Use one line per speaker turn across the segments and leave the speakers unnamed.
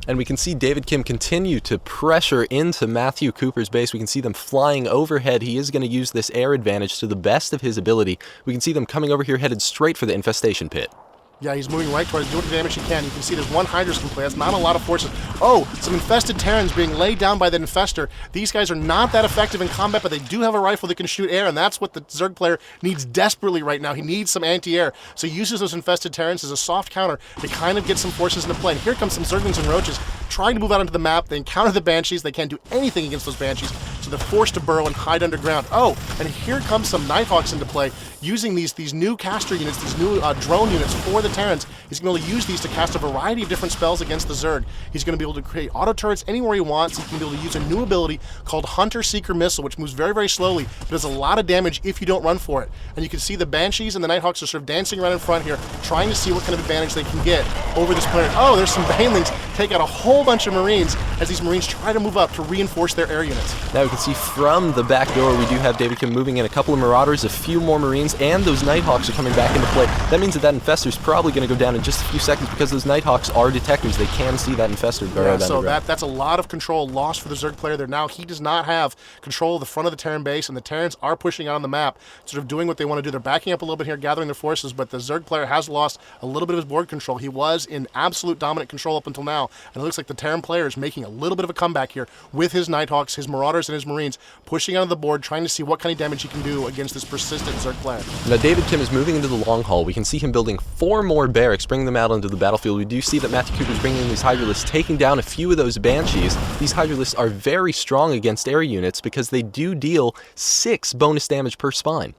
And we can see David Kim continue to pressure into Matthew Cooper's base. We can see them flying overhead. He is going to use this air advantage to the best of his ability. We can see them coming over here headed straight for the infestation pit.
Yeah, he's moving right towards doing the damage he can. You can see there's one Hydra's can play. That's not a lot of forces. Oh, some infested Terrans being laid down by the Infestor. These guys are not that effective in combat, but they do have a rifle that can shoot air, and that's what the Zerg player needs desperately right now. He needs some anti-air. So he uses those infested Terrans as a soft counter to kind of get some forces into play. And here comes some Zerglings and Roaches trying to move out onto the map. They encounter the Banshees. They can't do anything against those Banshees, so they're forced to burrow and hide underground. Oh, and here comes some Nighthawks into play, using these new caster units, these new drone units for the Terrans. He's going to be able to use these to cast a variety of different spells against the Zerg. He's going to be able to create auto turrets anywhere he wants. He's going to be able to use a new ability called Hunter Seeker Missile, which moves very, very slowly, but does a lot of damage if you don't run for it. And you can see the Banshees and the Nighthawks are sort of dancing around in front here, trying to see what kind of advantage they can get over this planet. Oh, there's some Banelings take out a whole bunch of Marines as these Marines try to move up to reinforce their air units.
Now we can see from the back door we do have David Kim moving in a couple of Marauders, a few more Marines, and those Nighthawks are coming back into play. That means that Infestor's probably going to go down in just a few seconds because those Nighthawks are detectors. They can see that Infestor burrow down
so
the ground.
that's a lot of control lost for the Zerg player there. Now he does not have control of the front of the Terran base, and the Terrans are pushing out on the map, sort of doing what they want to do. They're backing up a little bit here, gathering their forces, but the Zerg player has lost a little bit of his board control. He was in absolute dominant control up until now, and it looks like the Terran player is making a little bit of a comeback here with his Nighthawks, his Marauders, and his Marines pushing onto the board, trying to see what kind of damage he can do against this persistent Zerg player.
Now David Kim is moving into the long haul. We can see him building 4 more barracks, bringing them out onto the battlefield. We do see that Matthew Cooper is bringing in these Hydralisks, taking down a few of those Banshees. These Hydralisks are very strong against air units because they do deal 6 bonus damage per spine.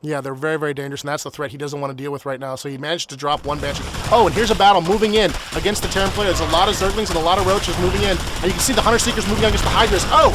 Yeah, they're very, very dangerous, and that's the threat he doesn't want to deal with right now. So he managed to drop one Banshee. Oh, and here's a battle moving in against the Terran player. There's a lot of Zerglings and a lot of Roaches moving in, and you can see the Hunter Seekers moving against the Hydras. Oh,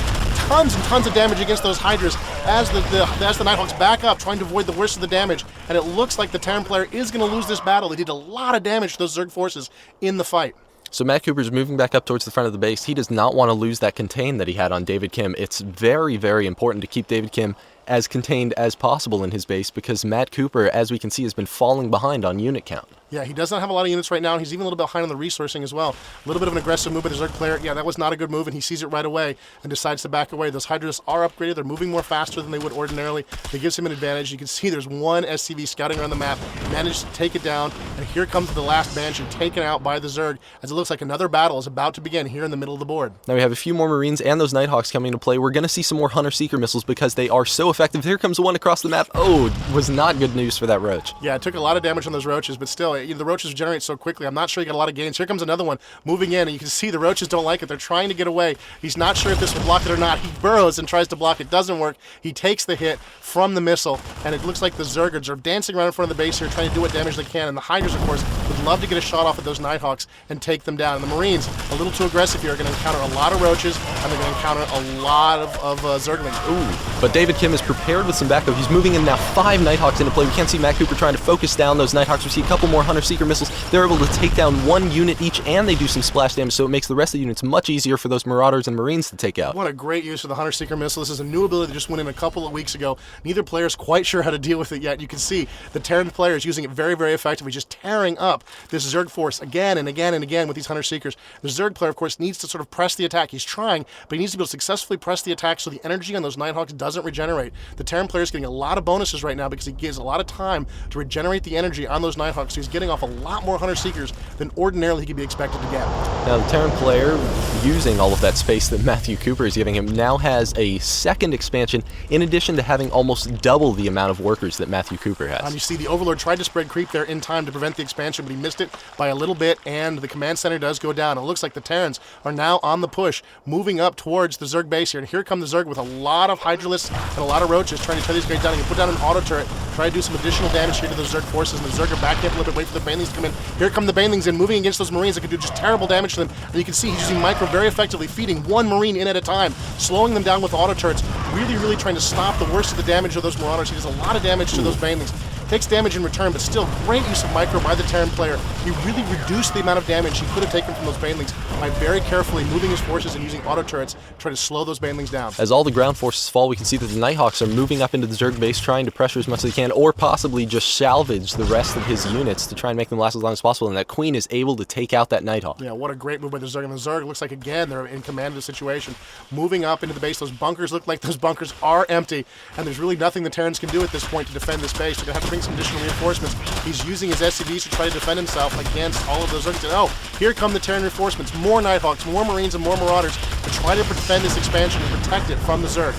tons and tons of damage against those Hydras as the Nighthawks back up, trying to avoid the worst of the damage. And it looks like the Terran player is going to lose this battle. They did a lot of damage to those Zerg forces in the fight.
So Matt Cooper's moving back up towards the front of the base. He does not want to lose that contain that he had on David Kim. It's very, very important to keep David Kim as contained as possible in his base because Matt Cooper, as we can see, has been falling behind on unit count.
Yeah, he doesn't have a lot of units right now, and he's even a little bit behind on the resourcing as well. A little bit of an aggressive move by the Zerg player. Yeah, that was not a good move, and he sees it right away and decides to back away. Those Hydras are upgraded. They're moving more faster than they would ordinarily. That gives him an advantage. You can see there's one SCV scouting around the map. He managed to take it down, and here comes the last Banshee taken out by the Zerg as it looks like another battle is about to begin here in the middle of the board.
Now we have a few more Marines and those Nighthawks coming into play. We're going to see some more Hunter Seeker missiles because they are so effective. Here comes one across the map. Oh, was not good news for that Roach.
Yeah, it took a lot of damage on those Roaches, but still, the Roaches generate so quickly. I'm not sure he got a lot of gains. Here comes another one moving in, and you can see the Roaches don't like it. They're trying to get away. He's not sure if this will block it or not. He burrows and tries to block it. Doesn't work. He takes the hit from the missile, and it looks like the Zergers are dancing around in front of the base here, trying to do what damage they can. And the Hydras, of course, would love to get a shot off at those Nighthawks and take them down. And the Marines, a little too aggressive here, are going to encounter a lot of Roaches, and they're going to encounter a lot of Zerglings.
Ooh, but David Kim is prepared with some backup. He's moving in now 5 Nighthawks into play. We can't see Matt Cooper trying to focus down those Nighthawks. We see a couple more Hunter Seeker missiles. They're able to take down 1 unit each, and they do some splash damage, so it makes the rest of the units much easier for those Marauders and Marines to take out.
What a great use of the Hunter Seeker missile. This is a new ability that just went in a couple of weeks ago. Neither player is quite sure how to deal with it yet. You can see the Terran player is using it very, very effectively, just tearing up this Zerg force again and again and again with these Hunter Seekers. The Zerg player, of course, needs to sort of press the attack. He's trying, but he needs to be able to successfully press the attack so the energy on those Nighthawks doesn't regenerate. The Terran player is getting a lot of bonuses right now because he gives a lot of time to regenerate the energy on those Nighthawks, so he's getting off a lot more Hunter Seekers than ordinarily he could be expected to get.
Now the Terran player, using all of that space that Matthew Cooper is giving him, now has a second expansion in addition to having almost double the amount of workers that Matthew Cooper has.
You see the Overlord tried to spread creep there in time to prevent the expansion, but he missed it by a little bit, and the command center does go down. It looks like the Terrans are now on the push, moving up towards the Zerg base here, and here come the Zerg with a lot of Hydralisks and a lot of Roaches trying to tear these guys down. He can put down an auto turret, try to do some additional damage here to those Zerg forces, and the Zerg are backing up a little bit, wait for the Banelings to come in. Here come the Banelings in, moving against those Marines that can do just terrible damage to them, and you can see he's using Micro very effectively, feeding 1 Marine in at a time, slowing them down with auto turrets, really, really trying to stop the worst of the damage of those Marauders. He does a lot of damage to those Banelings. Takes damage in return, but still great use of micro by the Terran player. He really reduced the amount of damage he could have taken from those banelings by very carefully moving his forces and using auto turrets to try to slow those banelings down.
As all the ground forces fall, we can see that the Nighthawks are moving up into the Zerg base, trying to pressure as much as they can, or possibly just salvage the rest of his units to try and make them last as long as possible, and that Queen is able to take out that Nighthawk.
Yeah, what a great move by the Zerg. And the Zerg looks like, again, they're in command of the situation. Moving up into the base, those bunkers look like those bunkers are empty, and there's really nothing the Terrans can do at this point to defend this base. They're going to have to bring some additional reinforcements. He's using his SCVs to try to defend himself against all of those Zergs. And oh, here come the Terran reinforcements. More Nighthawks, more Marines, and more Marauders to try to defend this expansion and protect it from the Zerg.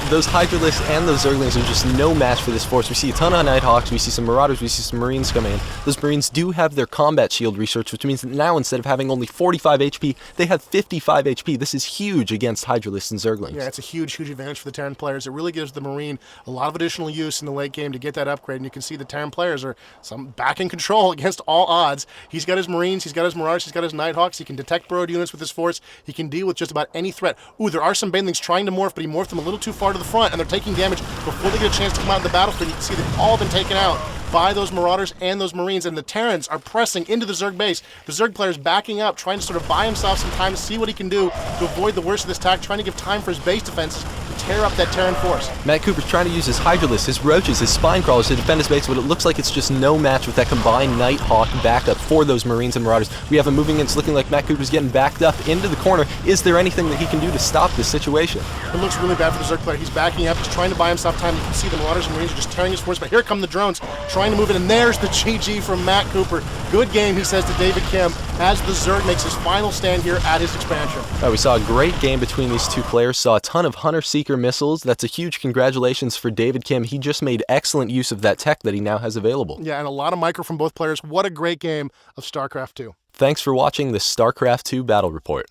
Those Hydralisks and those Zerglings are just no match for this force. We see a ton of Nighthawks, we see some Marauders, we see some Marines come in. Those Marines do have their combat shield research, which means that now instead of having only 45 HP, they have 55 HP. This is huge against Hydralisks and Zerglings.
Yeah, it's a huge, huge advantage for the Terran players. It really gives the Marine a lot of additional use in the late game to get that upgrade, and you can see the Terran players are back in control against all odds. He's got his Marines, he's got his Marauders, he's got his Nighthawks, he can detect burrowed units with his force, he can deal with just about any threat. Ooh, there are some banelings trying to morph, but he morphed them a little too far to the front, and they're taking damage before they get a chance to come out in the battlefield. You can see they've all been taken out by those Marauders and those Marines, and the Terrans are pressing into the Zerg base. The Zerg player's backing up, trying to sort of buy himself some time to see what he can do to avoid the worst of this attack, trying to give time for his base defenses to tear up that Terran force.
Matt Cooper's trying to use his Hydralisks, his Roaches, his Spine Crawlers to defend his base, but it looks like it's just no match with that combined Nighthawk backup for those Marines and Marauders. We have him moving in. It's looking like Matt Cooper's getting backed up into the corner. Is there anything that he can do to stop this situation?
It looks really bad for the Zerg player. He's backing up. He's trying to buy himself time. You can see the Marauders and Marines are just tearing his force, but here come the drones trying to move it, and there's the GG from Matt Cooper. Good game, he says to David Kim, as the Zerg makes his final stand here at his expansion.
We saw a great game between these two players, saw a ton of Hunter-Seeker missiles. That's a huge congratulations for David Kim. He just made excellent use of that tech that he now has available.
Yeah, and a lot of micro from both players. What a great game of StarCraft 2.
Thanks for watching the StarCraft 2 Battle Report.